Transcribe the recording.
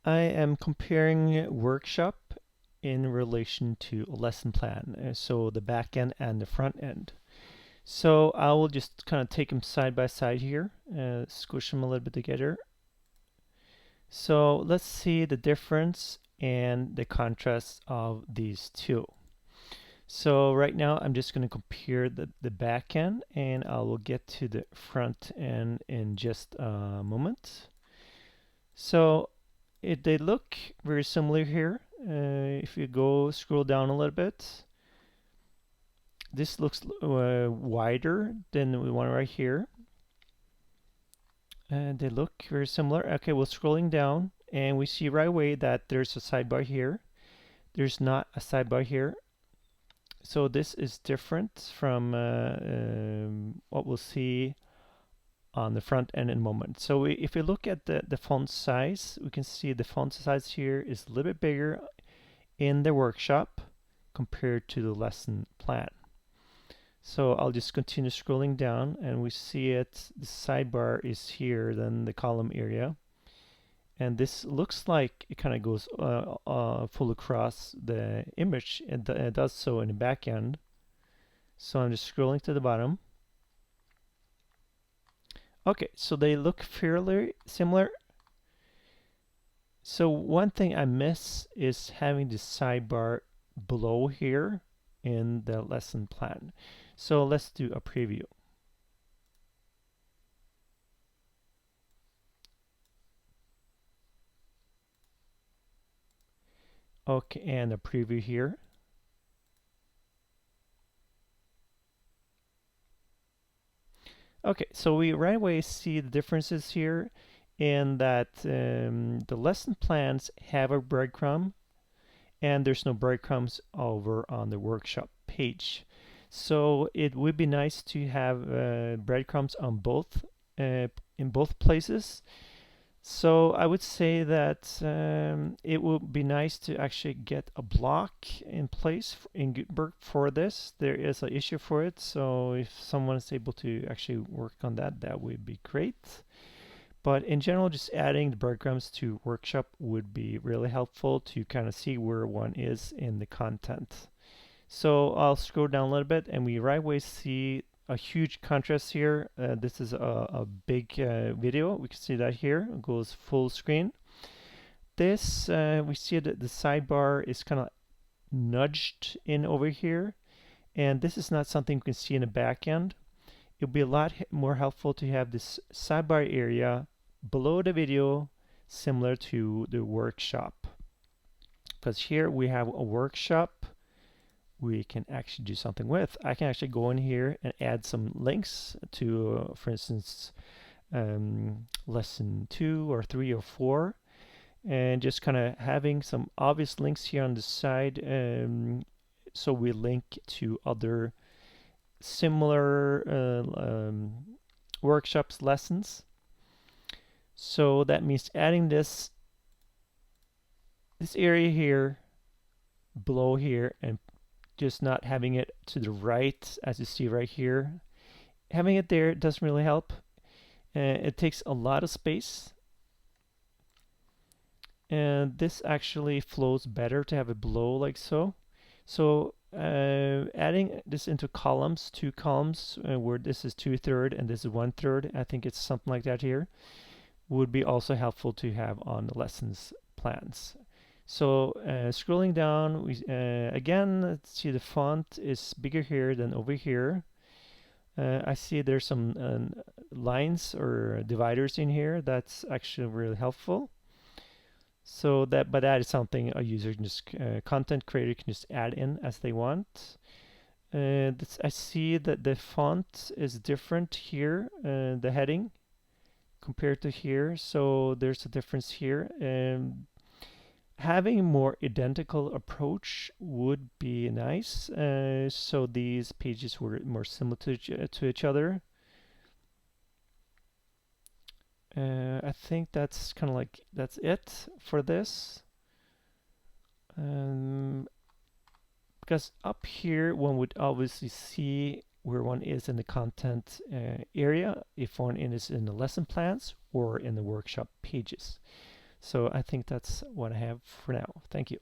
I am comparing workshop in relation to a lesson plan, so the back end and the front end. So I will just kind of take them side by side here, squish them a little bit together. So let's see the difference and the contrast of these two. So right now I'm just going to compare the back end, and I will get to the front end in just a moment. So they look very similar here. If you go scroll down a little bit, this looks wider than the one right here. And they look very similar. Okay, well, scrolling down, and we see right away that there's a sidebar here. There's not a sidebar here. So this is different from what we'll see on the front end in a moment. So if we look at the font size, we can see the font size here is a little bit bigger in the workshop compared to the lesson plan. So I'll just continue scrolling down, and we see it, the sidebar is here, then the column area. And this looks like it kind of goes full across the image, and it does so in the back end. So I'm just scrolling to the bottom. Okay, so they look fairly similar. So one thing I miss is having the sidebar below here in the lesson plan. So let's do a preview. Okay, and a preview here. Okay, so we right away see the differences here in that the lesson plans have a breadcrumb, and there's no breadcrumbs over on the workshop page. So it would be nice to have breadcrumbs on both in both places. So I would say that it would be nice to actually get a block in place in Gutenberg for this. There is an issue for it, so if someone is able to actually work on that, that would be great. But in general, just adding the breadcrumbs to workshop would be really helpful to kind of see where one is in the content. So I'll scroll down a little bit, and we right away see a huge contrast here. This is a big video. We can see that here. It goes full screen. This, we see that the sidebar is kind of nudged in over here. And this is not something you can see in the back end. It would be a lot more helpful to have this sidebar area below the video, similar to the workshop. Because here we have a workshop we can actually do something with. I can actually go in here and add some links to, for instance, lesson 2 or 3 or 4, and just kind of having some obvious links here on the side, so we link to other similar workshops, lessons. So that means adding this area here below here, and just not having it to the right, as you see right here. Having it there doesn't really help. It takes a lot of space, and this actually flows better to have it below like so. So adding this into columns, 2 columns, where this is 2/3 and this is 1/3, I think it's something like that here, would be also helpful to have on the lessons plans. So scrolling down, we again, let's see, the font is bigger here than over here. I see there's some lines or dividers in here. That's actually really helpful. So but that is something a user can just, content creator can just add in as they want. I see that the font is different here, the heading, compared to here. So there's a difference here. Having a more identical approach would be nice, so these pages were more similar to each other. I think that's kind of like, that's it for this. Because up here one would obviously see where one is in the content area, if one is in the lesson plans or in the workshop pages. So I think that's what I have for now. Thank you.